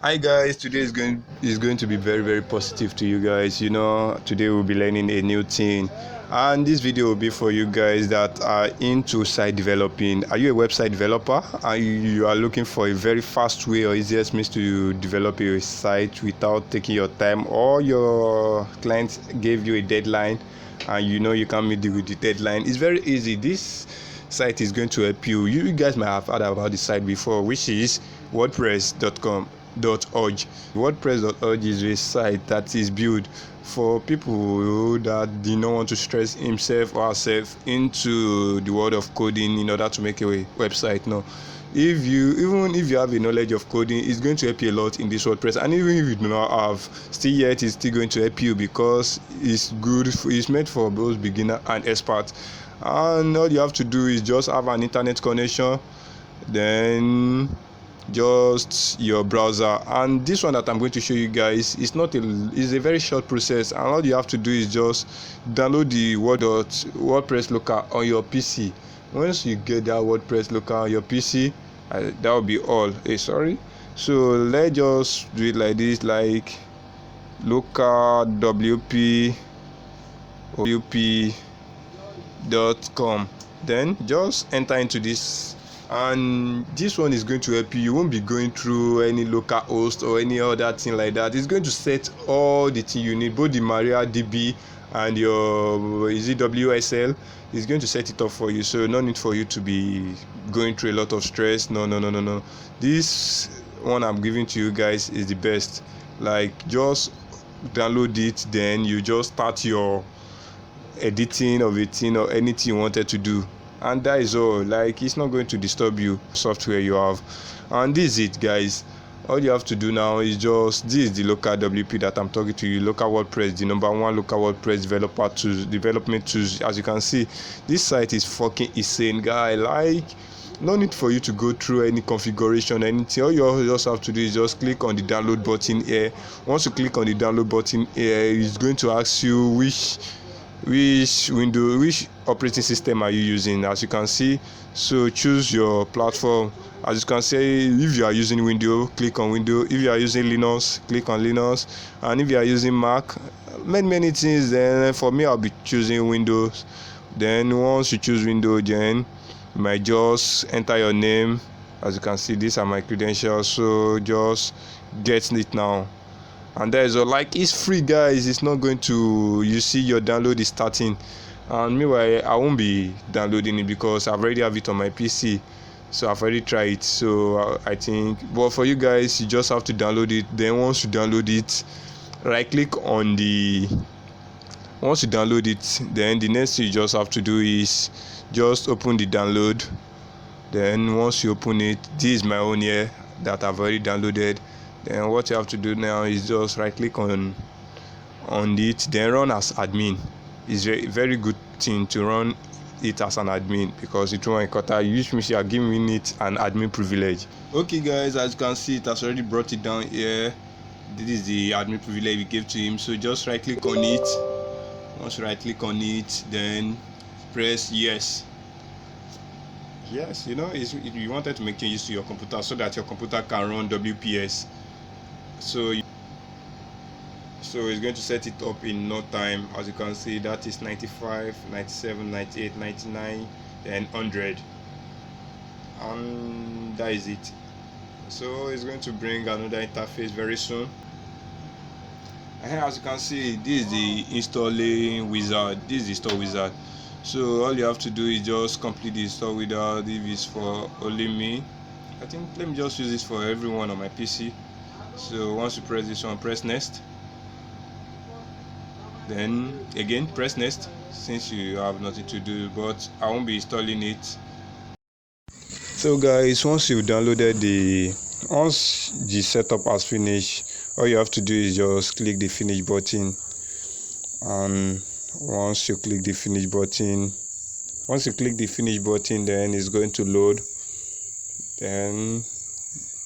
Hi guys, today is going to be very positive to you guys. Today we'll be learning a new thing, and this video will be for you guys that are into site developing. Are you a website developer and you are looking for a very fast way or easiest means to develop a site without taking your time, or your client gave you a deadline and you can't meet the deadline? It's very easy. This site is going to help you. You guys might have heard about the site before, which is WordPress.com. .org. WordPress.org is a site that is built for people that do not want to stress himself or herself into the world of coding in order to make a website. No, even if you have a knowledge of coding, it's going to help you a lot in this WordPress. And even if you do not have, it's still going to help you because it's good. It's made for both beginner and expert. And all you have to do is just have an internet connection, then just your browser. And this one that I'm going to show you guys is is a very short process, and all you have to do is just download the WordPress local on your PC. Once you get that WordPress local on your PC, that will be all. So let's just do it like this, like local wp.com. Then just enter into this, and this one is going to help you. You won't be going through any local host or any other thing like that. It's going to set all the thing you need, both the MariaDB and your WSL. It's going to set it up for you, so no need for you to be going through a lot of stress. No. This one I'm giving to you guys is the best. Like, just download it, then you just start your editing of a thing or anything you wanted to do, and that is all. Like, it's not going to disturb you software you have. And this is it, guys. All you have to do now is just, this is the local WP that I'm talking to you, local WordPress, the number one local WordPress development tools. As you can see, this site is fucking insane, guy. Like, no need for you to go through any configuration, anything. All you just have to do is just click on the download button here. Once you click on the download button here, it's going to ask you which operating system are you using. As you can see, so choose your platform. As you can see, if you are using Windows, click on Windows. If you are using Linux, click on Linux. And if you are using Mac, many things. Then for me, I'll be choosing Windows. Then once you choose Windows, then you might just enter your name. As you can see, these are my credentials, so just get it now. And there is like, it's free, guys. It's not going to, you see your download is starting, and meanwhile I won't be downloading it because I've already have it on my PC, so I've already tried it. So I think, but for you guys, you just have to download it. Then once you download it, right click on the, once you download it, then the next thing you just have to do is just open the download. Then once you open it, this is my own here that I've already downloaded. Then what you have to do now is just right click on it, then run as admin. It's very good thing to run it as an admin, because it won't encounter you, which means you are giving it an admin privilege. Okay guys, as you can see, it has already brought it down here. This is the admin privilege we gave to him. So just right click on it. Once you right click on it, then press yes. You wanted to make changes to your computer so that your computer can run WPS. So it's going to set it up in no time. As you can see, that is 95, 97, 98, 99, and 100, and that is it. So it's going to bring another interface very soon. And as you can see, this is the installing wizard. This is the install wizard. So all you have to do is just complete the install wizard. If it's for only me, I think, let me just use this for everyone on my PC. So once you press this one, press next. Then again press next, since you have nothing to do, but I won't be installing it. So guys, once the setup has finished, all you have to do is just click the finish button. And once you click the finish button, then it's going to load, then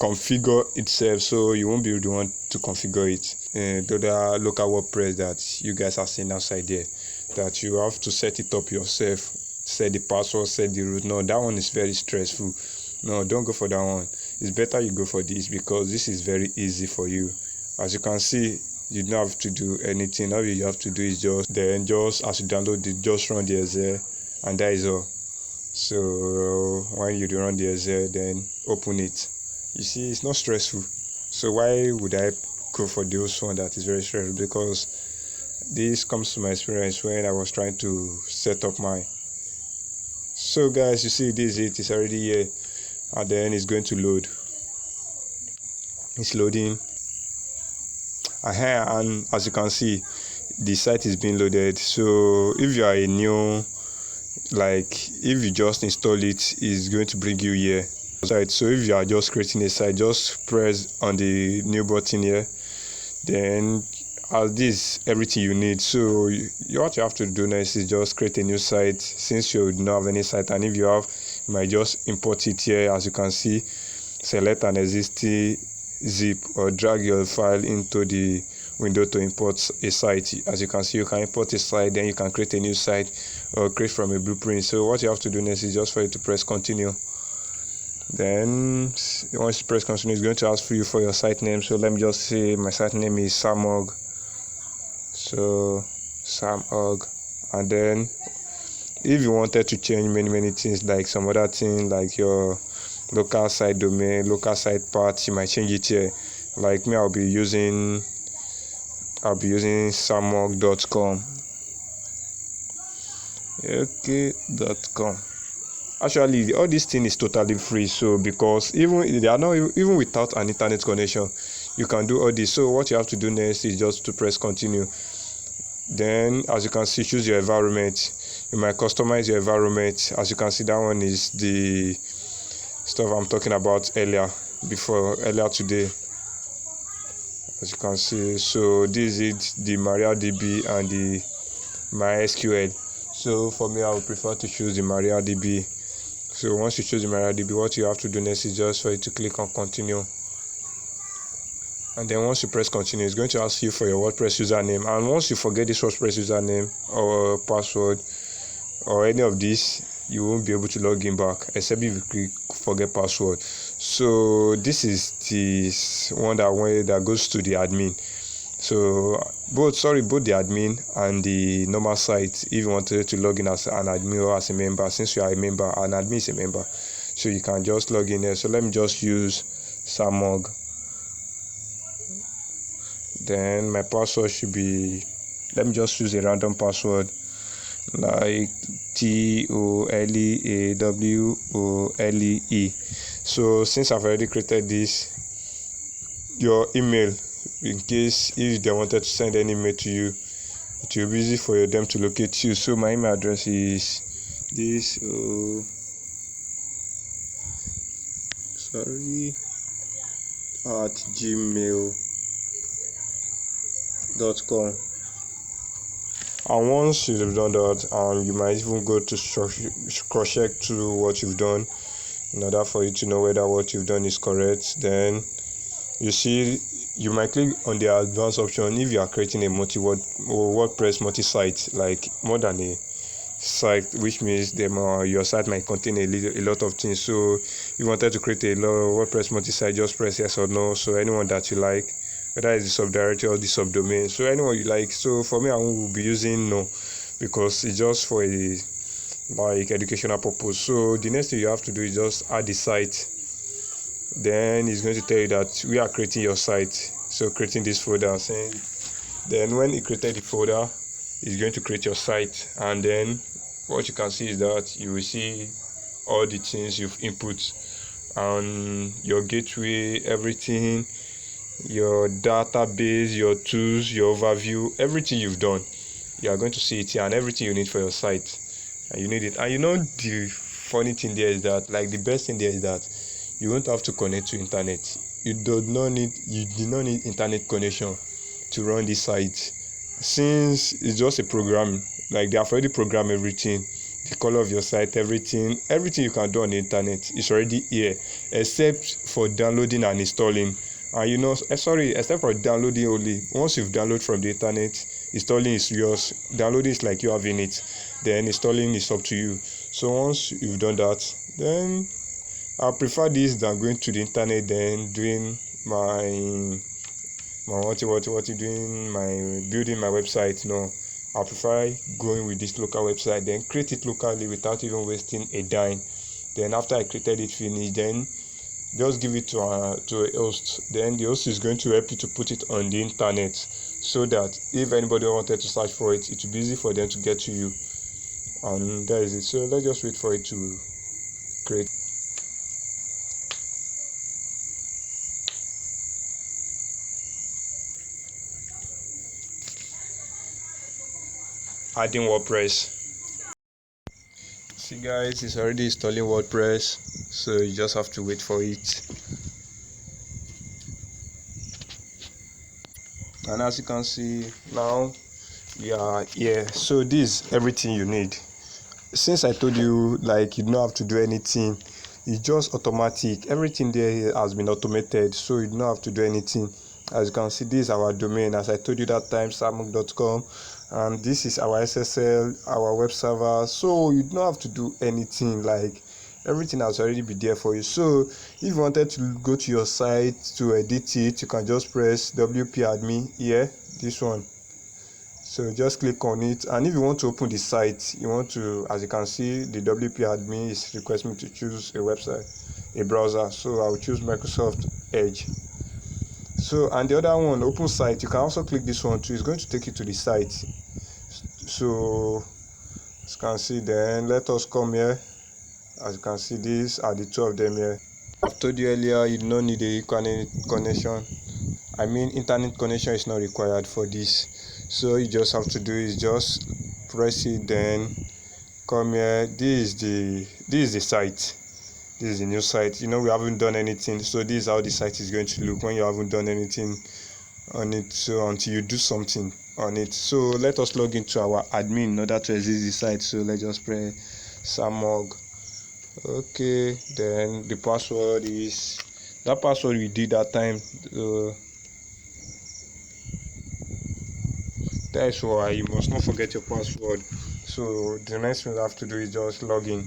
configure itself. So you won't be the one to configure it. The local WordPress that you guys are seeing outside there, that you have to set it up yourself, set the password, set the root. No, that one is very stressful. No, don't go for that one. it's better you go for this, because this is very easy for you. As you can see, you don't have to do anything. All you have to do is just as you download it, just run the exe, and that is all. So when you run the exe, then open it. You see, it's not stressful. So why would I go for this one that is very stressful? Because this comes to my experience when I was trying to set up my. So guys, you see, this is it. It's already here, and then it's going to load. It's loading. And as you can see, the site is being loaded. So if you are a new, like if you just install it, it's going to bring you here. So if you are just creating a site, just press on the new button here, then as this everything you need. So what you have to do next is just create a new site, since you don't have any site, and if you have, you might just import it here. As you can see, select an existing zip or drag your file into the window to import a site. As you can see, you can import a site, then you can create a new site or create from a blueprint. So what you have to do next is just for you to press continue. Then once you press continue, it's going to ask for you for your site name. So let me just say my site name is Samog. So Samog. And then if you wanted to change many things, like some other thing, like your local site domain, local site path, you might change it here. Like me, I'll be using samog.com. okay.com. Actually, all this thing is totally free. So because even they are not, even without an internet connection, you can do all this. So what you have to do next is just to press continue. Then as you can see, choose your environment. You might customize your environment. As you can see, that one is the stuff I'm talking about earlier today. As you can see, so this is the MariaDB and the MySQL. So for me, I would prefer to choose the MariaDB. So once you choose the MariaDB, what you have to do next is just for you to click on continue. And then once you press continue, it's going to ask you for your WordPress username. And once you forget this WordPress username or password or any of this, you won't be able to log in back, except if you click forget password. So this is the one that goes to the admin. So both the admin and the normal site, if you wanted to log in as an admin or as a member, since you are a member, an admin is a member, so you can just log in there. So let me just use Samog. Then my password should be, let me just use a random password like TOLEAWOLEE. So since I've already created this, your email, in case if they wanted to send any email to you, it will be easy for them to locate you. So my email address is this at gmail.com. And once you've done that, you might even go to cross-check to what you've done in order for you to know whether what you've done is correct. Then you see, you might click on the advanced option if you are creating a WordPress multi-site, like more than a site, which means your site might contain a lot of things. So if you wanted to create a WordPress multi-site, just press yes or no. So anyone that you like, whether it's the subdirectory or the subdomain, so anyone you like. So for me, I will be using no, because it's just for a educational purpose. So the next thing you have to do is just add the site. Then it's going to tell you that we are creating your site, so creating this folder. Then when it created the folder, it's going to create your site. And then what you can see is that you will see all the things you've input, and your gateway, everything, your database, your tools, your overview, everything you've done. You are going to see it here, and everything you need for your site, and you need it. And you know, the funny thing there is that, like, the best thing there is that you won't have to connect to internet. You do not need internet connection to run this site, since it's just a program. Like, they have already programmed everything, the color of your site, everything you can do on the internet is already here, except for downloading and installing. And except for downloading only. Once you've downloaded from the internet, installing is yours. Downloading is like you having it. Then installing is up to you. So once you've done that, then I prefer this than going to the internet then doing my doing my building my website. No, I prefer going with this local website, then create it locally without even wasting a dime. Then after I created it finish, then just give it to a host. Then the host is going to help you to put it on the internet, so that if anybody wanted to search for it, it will be easy for them to get to you. And that is it. So let's just wait for it to create. Adding WordPress. See guys, it's already installing WordPress, so you just have to wait for it. And as you can see now, we are here. So this is everything you need. Since I told you, like, you don't have to do anything, it's just automatic. Everything there has been automated, so you don't have to do anything. As you can see, this is our domain, as I told you that time, samuk.com, and this is our SSL, our web server. So you don't have to do anything, like everything has already been there for you. So if you wanted to go to your site to edit it, you can just press WP admin here, this one. So just click on it, and if you want to open the site, you want to, as you can see, the WP admin is requesting me to choose a website, a browser. So I will choose Microsoft Edge. So, and the other one, open site, you can also click this one too. It's going to take you to the site. So as you can see, then let us come here. As you can see, these are the two of them here. I've told you earlier, you don't need a connection. I mean, internet connection is not required for this. So you just have to do is just press it, then come here. This is the site. This is the new site. You know, we haven't done anything, so this is how the site is going to look when you haven't done anything on it. So until you do something on it. So let us log into our admin in order to exit the site. So let's just press samog. Okay, then the password is that password we did that time. That's why you must not forget your password. So the next thing you have to do is just log in.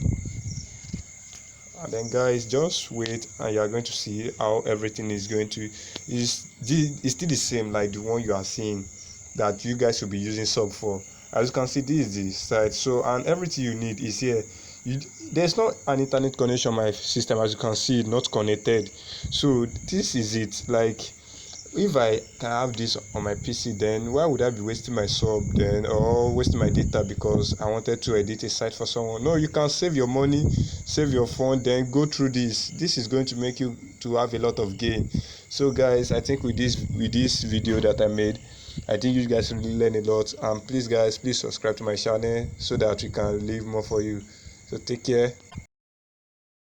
And then guys, just wait, and you are going to see how everything is going to is still the same like the one you are seeing that you guys will be using sub for. As you can see, this is the site. So, and everything you need is here. There's not an internet connection on my system, as you can see, not connected. So this is it. Like, if I can have this on my PC, then why would I be wasting my sub then, or wasting my data because I wanted to edit a site for someone? No, you can save your money, save your phone, then go through this. This is going to make you to have a lot of gain. So guys, I think with this video that I made, I think you guys really learn a lot. And please guys, please subscribe to my channel so that we can leave more for you. So take care.